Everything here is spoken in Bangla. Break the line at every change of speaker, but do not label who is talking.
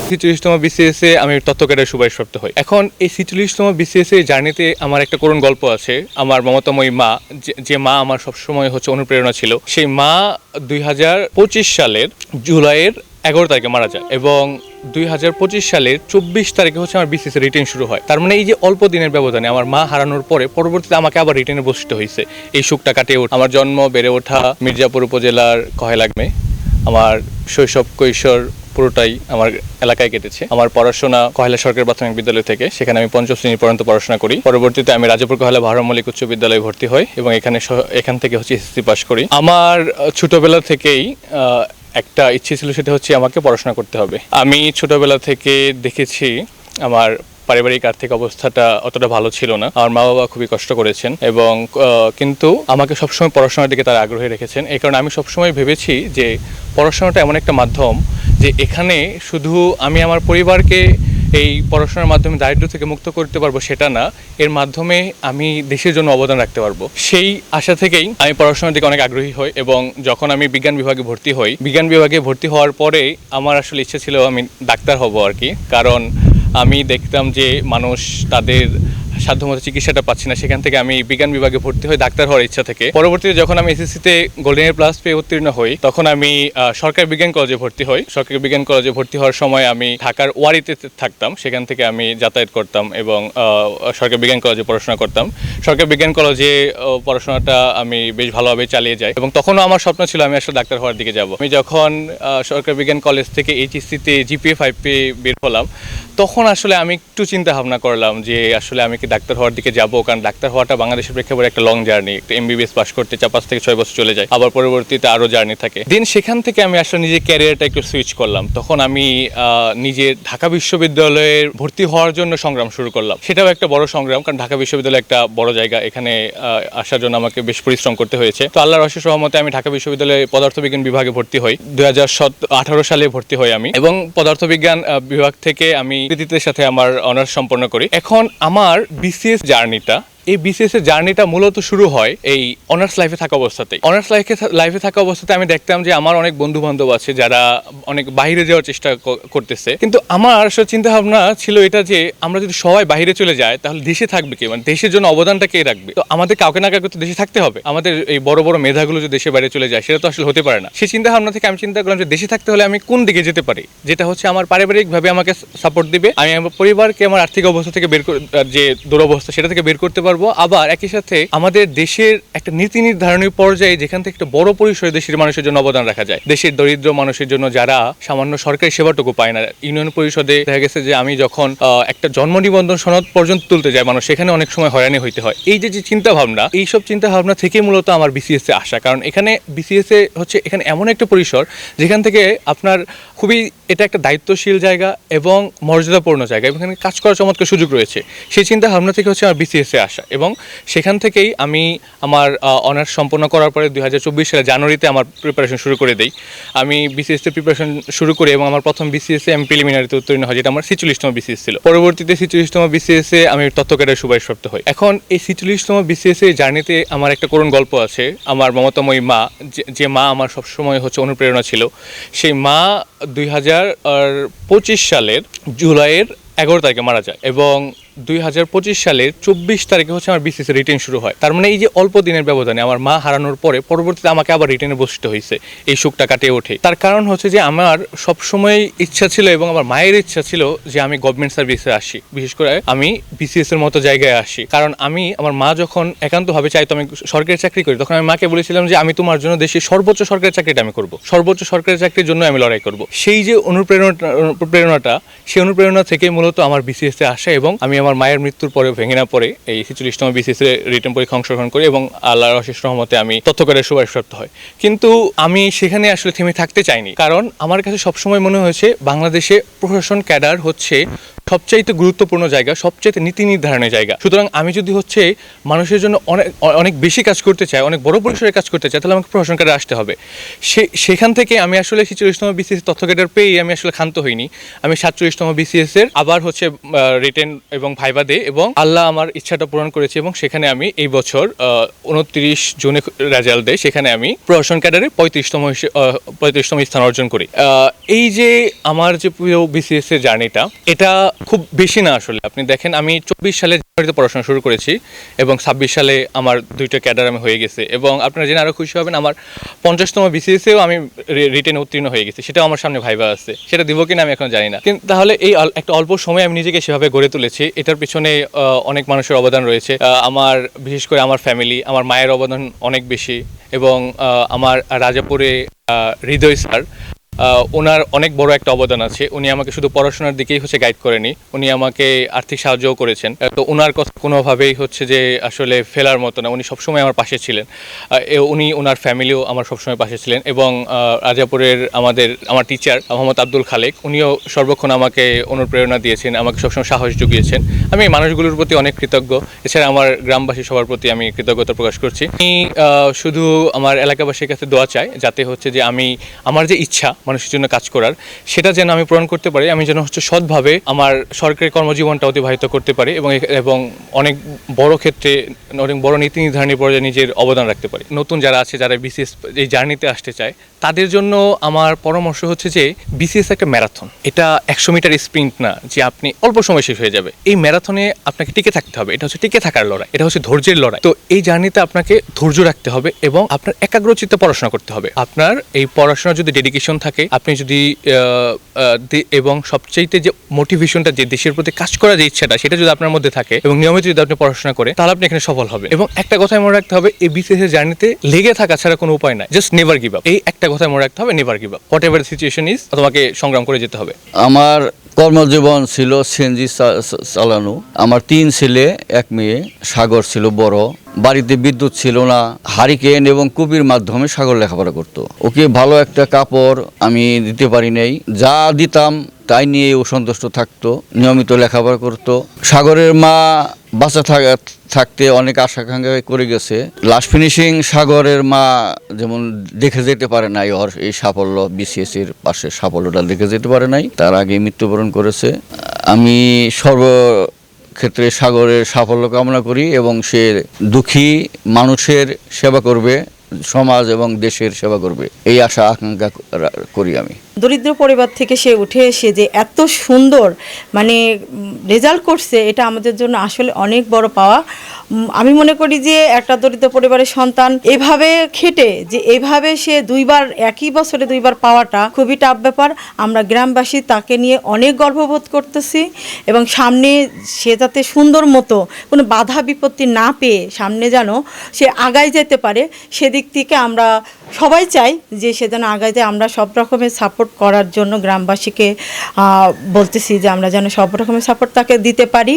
46তম BCS এ আমি তথ্য ক্যাডারে সুপারিশপ্রাপ্ত হই। এখন এই 46তম BCS এর জার্নিতে আমার একটা করুণ গল্প আছে। আমার মমতাময়ী মা, যে মা আমার সবসময় অনুপ্রেরণা ছিল, সেই মা 2025 সালের জুলাইয়ের 11 তারিখে মারা যায় এবং 2025 সালের 24 তারিখে আমার BCS এর রিটেন শুরু হয়। তার মানে এই যে অল্প দিনের ব্যবধানে আমার মা হারানোর পরে পরবর্তীতে আমাকে আবার রিটেনে বসতে হয়েছে এই সুখটা কাটিয়ে ওঠা। আমার জন্ম বেড়ে ওঠা মির্জাপুর উপজেলার কহেলাগ্রামে। আমার শৈশব কৈশোর পুরোটাই আমার এলাকায় কেটেছে। আমার পড়াশোনা কহেলা সরকারি প্রাথমিক বিদ্যালয় থেকে, সেখানে আমি 5ম শ্রেণী পর্যন্ত পড়াশোনা করি। পরবর্তীতে আমি রাজাপুর কহেলা ভারত মল্লিক উচ্চ বিদ্যালয়ে ভর্তি হই এবং এখান থেকে SSC পাস করি। আমার ছোটবেলা থেকেই একটা ইচ্ছে ছিল, সেটা হচ্ছে আমাকে পড়াশোনা করতে হবে। আমি ছোটবেলা থেকে দেখেছি আমার পারিবারিক আর্থিক অবস্থাটা অতটা ভালো ছিল না। আমার মা বাবা খুবই কষ্ট করেছেন এবং কিন্তু আমাকে সবসময় পড়াশোনার দিকে তারা আগ্রহী রেখেছেন। এই কারণে আমি সবসময় ভেবেছি যে পড়াশোনাটা এমন একটা মাধ্যম যে এখানে শুধু আমি আমার পরিবারকে এই পড়াশোনার মাধ্যমে দারিদ্র্য থেকে মুক্ত করতে পারবো সেটা না, এর মাধ্যমে আমি দেশের জন্য অবদান রাখতে পারবো। সেই আশা থেকেই আমি পড়াশোনার দিকে অনেক আগ্রহী হই এবং যখন আমি বিজ্ঞান বিভাগে ভর্তি হওয়ার পরে আমার আসলে ইচ্ছে ছিল আমি ডাক্তার হব আর কি। কারণ আমি দেখতাম যে মানুষ তাদের সাধ্যমতো চিকিৎসাটা পাচ্ছি না, সেখান থেকে আমি বিজ্ঞান বিভাগে ভর্তি হই ডাক্তার হওয়ার ইচ্ছা থেকে। পরবর্তীতে যখন আমি SSCতে গোল্ডেন প্লাস পেয়ে উত্তীর্ণ হই, তখন আমি সরকারি বিজ্ঞান কলেজে ভর্তি হই। সরকারি বিজ্ঞান কলেজে ভর্তি হওয়ার সময় আমি ঢাকার ওয়ারিতে থাকতাম, সেখান থেকে আমি যাতায়াত করতাম এবং সরকারি বিজ্ঞান কলেজে পড়াশোনা করতাম। সরকারি বিজ্ঞান কলেজে পড়াশোনাটা আমি বেশ ভালোভাবে চালিয়ে যাই এবং তখনও আমার স্বপ্ন ছিল আমি আসলে ডাক্তার হওয়ার দিকে যাব। আমি যখন সরকারি বিজ্ঞান কলেজ থেকে HSCতে GPA 5 পেয়ে বের হলাম, তখন আসলে আমি একটু চিন্তা ভাবনা করলাম যে আসলে আমি কি ডাক্তার হওয়ার দিকে যাব, কারণ ডাক্তার হওয়াটা বাংলাদেশের প্রেক্ষাপটে একটা লং জার্নি। একটা MBBS পাস করতে 5 থেকে 6 বছর চলে যায়, আবার পরবর্তীতে আরও জার্নি থাকে। দেন সেখান থেকে আমি আসলে নিজের ক্যারিয়ারটা একটু সুইচ করলাম। তখন আমি নিজের ঢাকা বিশ্ববিদ্যালয়ের ভর্তি হওয়ার জন্য সংগ্রাম শুরু করলাম। সেটাও একটা বড় সংগ্রাম, কারণ ঢাকা বিশ্ববিদ্যালয় একটা বড় জায়গা, এখানে আসার জন্য আমাকে বেশ পরিশ্রম করতে হয়েছে। তো আল্লাহর অশেষ রহমতে আমি ঢাকা বিশ্ববিদ্যালয়ে পদার্থবিজ্ঞান বিভাগে ভর্তি হই। 2018 সালে ভর্তি হই আমি এবং পদার্থবিজ্ঞান বিভাগ থেকে আমি কৃতিত্বের সাথে আমার অনার্স সম্পন্ন করি। এখন আমার BCS জার্নিটা, এই BCS এর জার্নিটা মূলত শুরু হয় এই অনার্স লাইফে থাকা অবস্থাতেই। অনার্স লাইফে থাকা অবস্থাতে আমি দেখতাম যে আমার অনেক বন্ধু বান্ধব আছে যারা অনেক বাইরে যাওয়ার চেষ্টা করতেছে, কিন্তু আমার আসলে চিন্তা ভাবনা ছিল এটা যে আমরা যদি সবাই বাইরে চলে যাই তাহলে দেশে থাকবে কে, মানে দেশের জন্য অবদানটা কে রাখবে। তো আমাদের কাউকে না কাউকে তো দেশে থাকতে হবে। আমাদের এই বড় বড় মেধাগুলো যদি দেশে বাইরে চলে যায় সেটা তো আসলে হতে পারে না। সেই চিন্তা ভাবনা থেকে আমি চিন্তা করলাম যে দেশে থাকতে হলে আমি কোন দিকে যেতে পারি, যেটা হচ্ছে আমার পারিবারিকভাবে আমাকে সাপোর্ট দিবে, আমি আমার পরিবারকে আমার আর্থিক অবস্থা থেকে যে দুরবস্থা সেটা থেকে বের করতে পারবো। আবার একই সাথে আমাদের দেশের একটা নীতি নির্ধারণী পর্যায়ে যেখান থেকে একটা বড় পরিসরে দেশের মানুষের জন্য অবদান রাখা যায়। দেশের দরিদ্র মানুষের জন্য যারা সামান্য সরকারি সেবাটুকু পায় না, ইউনিয়ন পরিষদে দেখা গেছে যে আমি যখন একটা জন্ম নিবন্ধন সনদ পর্যন্ত তুলতে যাই, মানুষ সেখানে অনেক সময় হয়রানি হইতে হয়। এই যে চিন্তা ভাবনা, এইসব চিন্তা ভাবনা থেকে মূলত আমার BCS এ আসা। কারণ এখানে BCS এ এখানে এমন একটা পরিসর যেখান থেকে আপনার খুবই এটা একটা দায়িত্বশীল জায়গা এবং মর্যাদাপূর্ণ জায়গা, এবং এখানে কাজ করার চমৎকার সুযোগ রয়েছে। সেই চিন্তা ভাবনা থেকে আমার BCS এ আসা এবং সেখান থেকেই আমি আমার অনার্স সম্পন্ন করার পরে 2024 সালে জানুয়ারিতে আমার প্রিপারেশন শুরু করে দেই। আমি BCS এর প্রিপারেশন শুরু করি এবং আমার প্রথম BCS এ আমি প্রিলিমিনারিতে উত্তীর্ণ হয়, যেটা আমার 46তম BCS ছিল। পরবর্তীতে 46তম BCS এ আমি তথ্য ক্যাডারে সুপারিশপ্রাপ্ত হই। এখন এই 46তম BCS এর জার্নিতে আমার একটা করুণ গল্প আছে। আমার মমতাময়ী মা, যে মা আমার সবসময় অনুপ্রেরণা ছিল, সেই মা 2025 সালের জুলাইয়ের 11 তারিখে মারা যায় এবং 2025 সালের 24 তারিখে আমার BCS এর রিটেন শুরু হয়। তার মানে এই যে অল্প দিনের ব্যবধানে আমার মা হারানোর পরে পরবর্তীতে আমাকে আবার রিটেনে বসতে হয়েছে এই সুখটা কাটিয়ে ওঠে। তার কারণ হচ্ছে যে আমার সবসময় ইচ্ছা ছিল এবং আমার মায়ের ইচ্ছা ছিল যে আমি গভর্নমেন্ট সার্ভিসে আসি, বিশেষ করে আমি BCS এর মতো জায়গায় আসি। কারণ আমার মা যখন একান্তভাবে চাইতো আমি সরকারি চাকরি করি, তখন আমি মাকে বলেছিলাম যে আমি তোমার জন্য দেশের সর্বোচ্চ সরকারি চাকরিটা আমি করব, সর্বোচ্চ সরকারি চাকরির জন্য আমি লড়াই করব। সেই যে অনুপ্রেরণাটা, সেই অনুপ্রেরণা থেকে মূলত আমার BCS এ আসে এবং আমি আমার মায়ের মৃত্যুর পরে ভেঙে না পড়ে এই 46তম BCS এর রিটেন পরীক্ষা অংশগ্রহণ করি এবং আল্লাহর অশেষ রহমতে আমি তথ্য ক্যাডারে সুপারিশপ্রাপ্ত হই। কিন্তু আমি সেখানে আসলে থেমে থাকতে চাইনি, কারণ আমার কাছে সবসময় মনে হয়েছে বাংলাদেশে প্রশাসন ক্যাডার হচ্ছে সবচাইতে গুরুত্বপূর্ণ জায়গা, সবচাইতে নীতি নির্ধারণের জায়গা। সুতরাং আমি যদি হচ্ছে মানুষের জন্য অনেক অনেক বেশি কাজ করতে চাই, অনেক বড় পরিসরে কাজ করতে চাই, তাহলে আমাকে প্রশাসন ক্যাডারে আসতে হবে। সেখান থেকে আমি আসলে 46তম বিসিএস তথ্য ক্যাডার পেয়ে আমি আসলে ক্ষান্ত হইনি। আমি 47তম বিসিএস এর আবার হচ্ছে রিটেন এবং ভাইবা দে, এবং আল্লাহ আমার ইচ্ছাটা পূরণ করেছে, এবং সেখানে আমি এই বছর 29 জুনে রেজাল্ট দেয়, সেখানে আমি প্রশাসন ক্যাডারে 35তম স্থান অর্জন করি। এই যে আমার যে প্রিয় বিসিএস এর জার্নিটা, এটা খুব বেশি না আসলে। আপনি দেখেন আমি 24 সালে জানুয়ারিতে পড়াশোনা শুরু করেছি এবং 26 সালে আমার 2টা ক্যাডার আমি হয়ে গেছে, এবং আপনারা জেনে আরও খুশি হবেন আমার 50তম বিসিএসেও আমি রিটেনে উত্তীর্ণ হয়ে গেছি। সেটাও আমার সামনে ভাইবা আছে, সেটা দিব কিনা আমি এখন জানি না। কিন্তু তাহলে এই একটা অল্প সময় আমি নিজেকে সেভাবে গড়ে তুলেছি, এটার পিছনে অনেক মানুষের অবদান রয়েছে। আমার বিশেষ করে আমার ফ্যামিলি, আমার মায়ের অবদান অনেক বেশি, এবং আমার রাজাপুরে হৃদয় স্যার, ওনার অনেক বড় একটা অবদান আছে। উনি আমাকে শুধু পড়াশোনার দিকেই হচ্ছে গাইড করেনি, উনি আমাকে আর্থিক সাহায্যও করেছেন। তো ওনার কথা কোনোভাবেই হচ্ছে যে আসলে ফেলার মতো না, উনি সবসময় আমার পাশে ছিলেন। উনি ওনার ফ্যামিলিও আমার সবসময় পাশে ছিলেন, এবং রাজাপুরের আমার টিচার মোহাম্মদ আব্দুল খালেক, উনিও সর্বক্ষণ আমাকে অনুপ্রেরণা দিয়েছেন, আমাকে সবসময় সাহস জুগিয়েছেন। আমি এই মানুষগুলোর প্রতি অনেক কৃতজ্ঞ। এছাড়া আমার গ্রামবাসী সবার প্রতি আমি কৃতজ্ঞতা প্রকাশ করছি। আমি শুধু আমার এলাকাবাসীর কাছে দোয়া চাই, যাতে হচ্ছে যে আমি আমার যে ইচ্ছা মানুষের জন্য কাজ করার, সেটা যেন আমি পূরণ করতে পারি। আমি যেন হচ্ছে সৎভাবে আমার সরকারি কর্মজীবনটা অতিবাহিত করতে পারি, এবং অনেক বড় ক্ষেত্রে অনেক বড় নীতি নির্ধারণী পর্যায়ে নিজের অবদান রাখতে পারি। নতুন যারা আছে, যারা বিসিএস এই জার্নিতে আসতে চায়, তাদের জন্য আমার পরামর্শ হচ্ছে যে বিসিএস একটা ম্যারাথন। এটা 100 মিটার স্প্রিন্ট না যে আপনি অল্প সময় শেষ হয়ে যাবে। এই ম্যারাথনে আপনাকে টিকে থাকতে হবে, এটা হচ্ছে টিকে থাকার লড়াই, এটা হচ্ছে ধৈর্যের লড়াই। তো এই জার্নিতে আপনাকে ধৈর্য রাখতে হবে, এবং আপনার একাগ্রচিত্তে পড়াশোনা করতে হবে। আপনার এই পড়াশোনার যদি ডেডিকেশন থাকে, আপনি যদি এবং সবচাইতে যে মোটিভেশনটা, যে দেশের প্রতি কাজ করার যে ইচ্ছাটা, সেটা যদি আপনার মধ্যে থাকে এবং নিয়মিত যদি আপনি পড়াশোনা করে, তাহলে আপনি এখানে সফল হবে। এবং একটা কথাই মনে রাখতে হবে, এই বিসিএস এর জার্নিতে লেগে থাকা ছাড়া কোনো উপায় নাই। Just never give up. এই একটা কথাই মনে রাখতে হবে, never give up. What ever situation is, তোমাকে সংগ্রাম করে যেতে হবে।
আমার কর্মজীবন ছিল সিএনজি চালানো। আমার 3 ছেলে 1 মেয়ে। সাগর ছিল বড়, বাড়িতে বিদ্যুৎ ছিল না, হারিকেন এবং কুপির মাধ্যমে সাগর লেখাপড়া করতো। ওকে ভালো একটা কাপড় আমি দিতে পারি নাই, যা দিতাম তাই নিয়ে ও সন্তুষ্ট থাকতো, নিয়মিত লেখাপড়া করতো। সাগরের মা বাচ্চা থাকতে অনেক আশাকাঙ্ক্ষা করে গেছে। লাস্ট ফিনিশিং সাগরের মা যেমন দেখে যেতে পারে নাই, ওর এই সাফল্য বিসিএস এর পাশে সাফল্যটা দেখে যেতে পারে নাই, তার আগে মৃত্যুবরণ করেছে। আমি ক্ষেত্রে সাগরের সাফল্য কামনা করি, এবং সে দুঃখী মানুষের সেবা করবে, সমাজ এবং দেশের সেবা করবে, এই আশা আকাঙ্ক্ষা করি আমি।
দরিদ্র পরিবার থেকে সে উঠে এসে যে এত সুন্দর রেজাল্ট করছে, এটা আমাদের জন্য আসলে অনেক বড় পাওয়া। আমি মনে করি যে একটা দরিদ্র পরিবারের সন্তান এভাবে খেটে, যে এইভাবে সে 2বার একই বছরে 2বার পাওয়াটা খুবই টাফ ব্যাপার। আমরা গ্রামবাসী তাকে নিয়ে অনেক গর্ববোধ করতেছি, এবং সামনে সে যাতে সুন্দর মতো কোনো বাধা বিপত্তি না পেয়ে সামনে যেন সে আগায় যেতে পারে, সেদিক থেকে আমরা সবাই চাই যে সে যেন আগায় যায়। আমরা সব রকমের সাপোর্ট করার জন্য গ্রামবাসীকে বলতেছি যে আমরা যেন সব রকমের সাপোর্ট তাকে দিতে পারি,